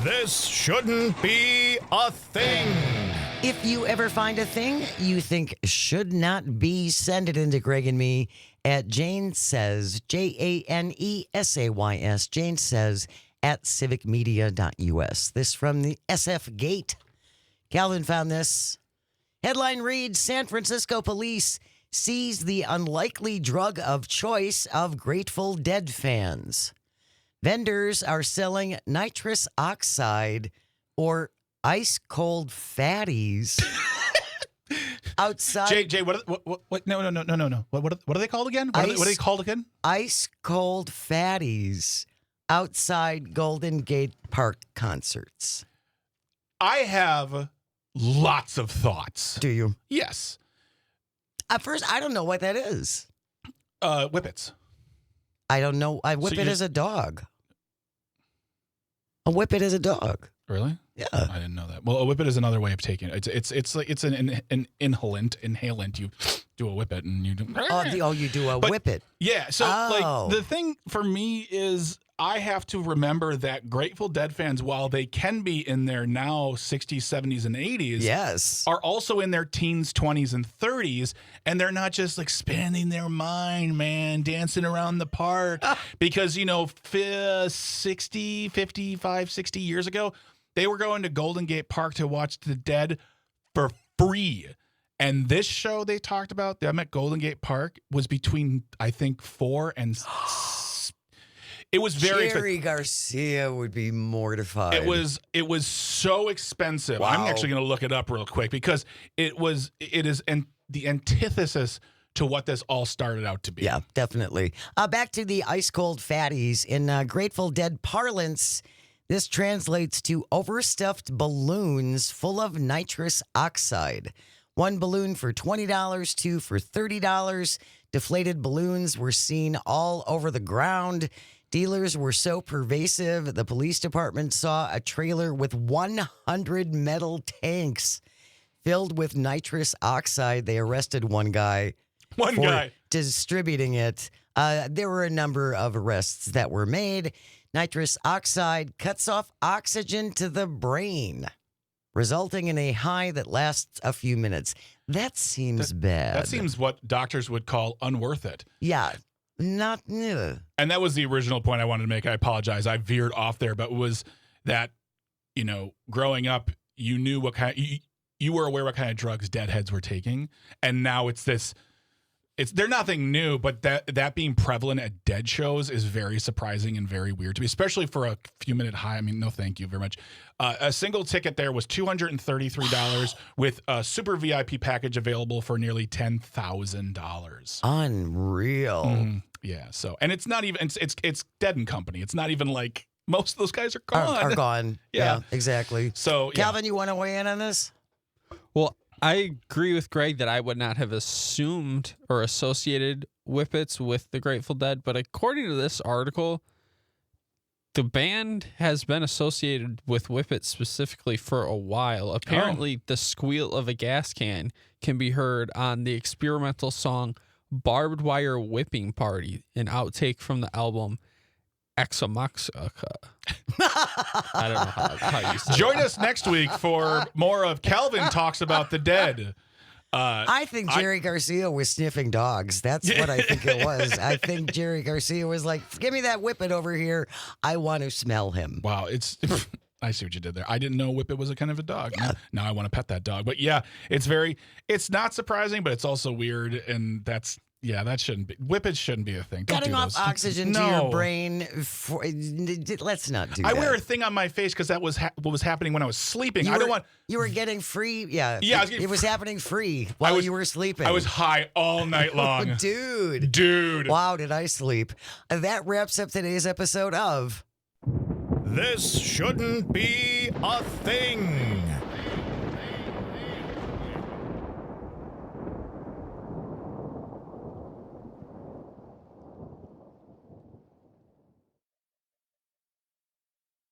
This shouldn't be a thing. If you ever find a thing you think should not be, send it into Greg and me at Jane Says, JANESAYS, Jane Says at civicmedia.us. This from the SF Gate. Calvin found this. Headline reads, San Francisco police seize the unlikely drug of choice of Grateful Dead fans. Vendors are selling nitrous oxide or ice cold fatties outside. Jay, what? No. What are they called again? What are they called again? Ice cold fatties outside Golden Gate Park concerts. I have lots of thoughts. Do you? Yes. At first, I don't know what that is. Whippets. I don't know. I whip So it as a dog. A whippet is a dog. Really? Yeah. I didn't know that. Well, a whippet is another way of taking it. It's like it's an inhalant. You do a whippet and you do. You do a But- whippet. Yeah. So Oh. like the thing for me is I have to remember that Grateful Dead fans, while they can be in their now 60s, 70s, and 80s, Yes. are also in their teens, 20s, and 30s, and they're not just like expanding their mind, man, dancing around the park. Because, 55, 60 years ago, they were going to Golden Gate Park to watch the Dead for free. And this show they talked about, them at Golden Gate Park, was between, I think, 4 and it was very Jerry Garcia would be mortified. It was so expensive. Wow. I'm actually going to look it up real quick because it is the antithesis to what this all started out to be. Yeah, definitely. Back to the ice cold fatties. In Grateful Dead parlance, this translates to overstuffed balloons full of nitrous oxide. One balloon for $20, two for $30. Deflated balloons were seen all over the ground. Dealers were so pervasive, the police department saw a trailer with 100 metal tanks filled with nitrous oxide. They arrested one guy for distributing it. There were a number of arrests that were made. Nitrous oxide cuts off oxygen to the brain, resulting in a high that lasts a few minutes. That seems bad. That seems what doctors would call unworth it. Yeah. Not new. And that was the original point I wanted to make. I apologize. I veered off there, but it was that, growing up, you knew what kind you were aware what kind of drugs deadheads were taking. And now they're nothing new, but that being prevalent at Dead shows is very surprising and very weird to me, especially for a few minute high. I mean, no, thank you very much. A single ticket there was $233 with a super VIP package available for nearly $10,000. Unreal. Mhm. Yeah. So, and it's not even, it's Dead and Company. It's not even like most of those guys are gone. Are gone. Yeah. Exactly. So, yeah. Calvin, you want to weigh in on this? Well, I agree with Greg that I would not have assumed or associated Whippets with the Grateful Dead, but according to this article, the band has been associated with Whippets specifically for a while. Apparently, the squeal of a gas can be heard on the experimental song Barbed Wire Whipping Party, an outtake from the album Exomoxica. I don't know how you say Join it. us next week for more of Calvin Talks About the Dead. I think Jerry Garcia was sniffing dogs. That's what I think it was. I think Jerry Garcia was like, give me that whippet over here. I want to smell him. Wow, I see what you did there. I didn't know Whippet was a kind of a dog. Yeah. Now I want to pet that dog. But yeah, it's not surprising, but it's also weird. And that shouldn't be. Whippets shouldn't be a thing. Don't Cutting do off those. oxygen to your brain. Let's not do that. I wear a thing on my face because that was what was happening when I was sleeping. You were getting free. Yeah. Yeah, It was happening free while you were sleeping. I was high all night long. Dude. Wow, did I sleep. That wraps up today's episode of This shouldn't be a thing.